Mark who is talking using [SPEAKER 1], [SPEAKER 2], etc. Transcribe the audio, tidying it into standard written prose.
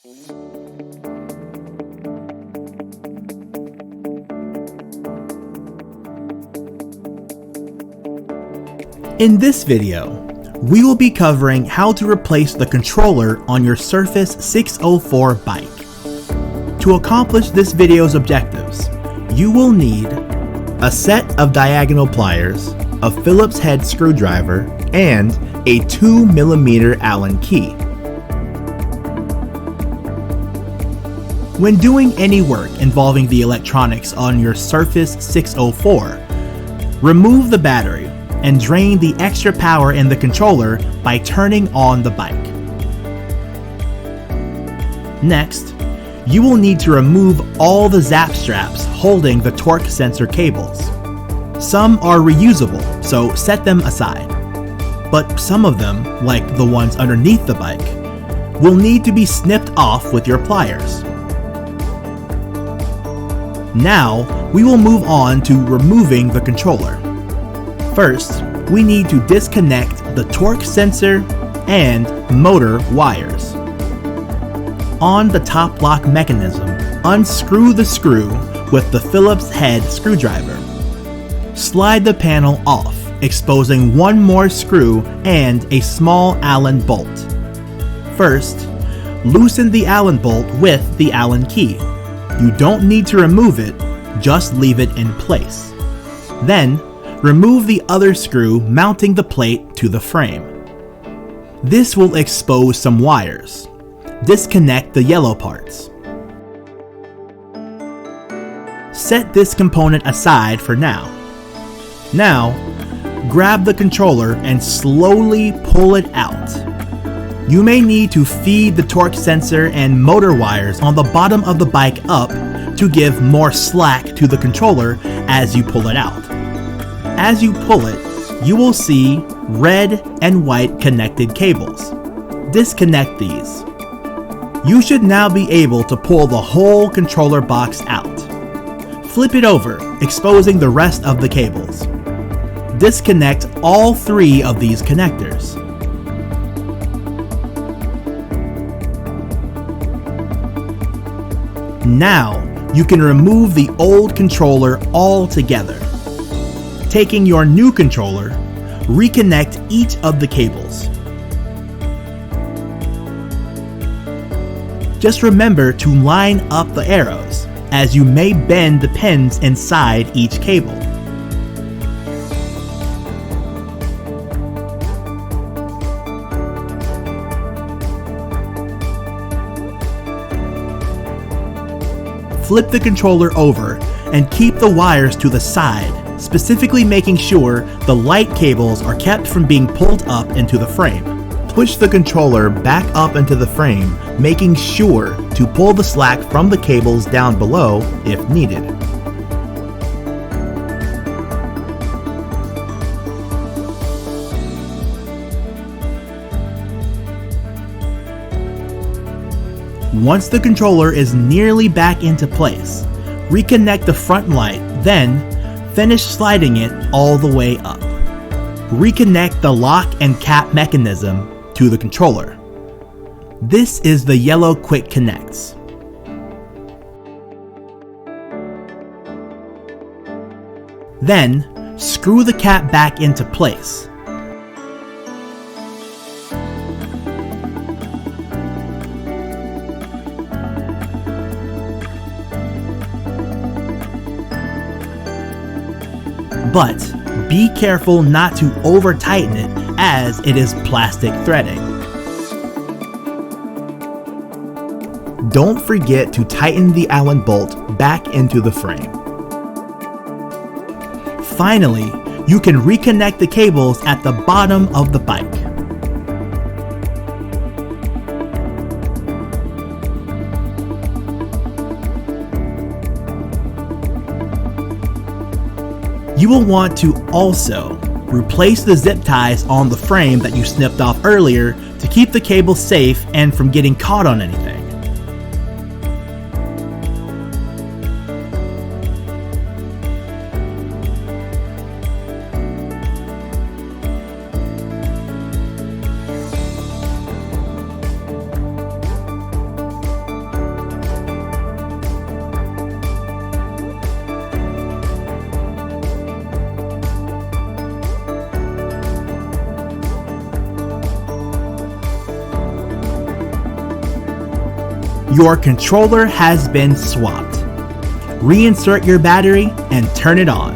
[SPEAKER 1] In this video, we will be covering how to replace the controller on your Surface 604 bike. To accomplish this video's objectives, you will need a set of diagonal pliers, a Phillips head screwdriver, and a 2mm Allen key. When doing any work involving the electronics on your Surface 604, remove the battery and drain the extra power in the controller by turning on the bike. Next, you will need to remove all the zap straps holding the torque sensor cables. Some are reusable, so set them aside. But some of them, like the ones underneath the bike, will need to be snipped off with your pliers. Now, we will move on to removing the controller. First, we need to disconnect the torque sensor and motor wires. On the top lock mechanism, unscrew the screw with the Phillips head screwdriver. Slide the panel off, exposing one more screw and a small Allen bolt. First, loosen the Allen bolt with the Allen key. You don't need to remove it, just leave it in place. Then, remove the other screw mounting the plate to the frame. This will expose some wires. Disconnect the yellow parts. Set this component aside for now. Now, grab the controller and slowly pull it out. You may need to feed the torque sensor and motor wires on the bottom of the bike up to give more slack to the controller as you pull it out. As you pull it, you will see red and white connected cables. Disconnect these. You should now be able to pull the whole controller box out. Flip it over, exposing the rest of the cables. Disconnect all three of these connectors. Now, you can remove the old controller altogether. Taking your new controller, reconnect each of the cables. Just remember to line up the arrows, as you may bend the pins inside each cable. Flip the controller over and keep the wires to the side, specifically making sure the light cables are kept from being pulled up into the frame. Push the controller back up into the frame, making sure to pull the slack from the cables down below if needed. Once the controller is nearly back into place, reconnect the front light, then finish sliding it all the way up. Reconnect the lock and cap mechanism to the controller. This is the yellow quick connects. Then, screw the cap back into place. But be careful not to over-tighten it as it is plastic threading. Don't forget to tighten the Allen bolt back into the frame. Finally, you can reconnect the cables at the bottom of the bike. You will want to also replace the zip ties on the frame that you snipped off earlier to keep the cable safe and from getting caught on anything. Your controller has been swapped. Reinsert your battery and turn it on.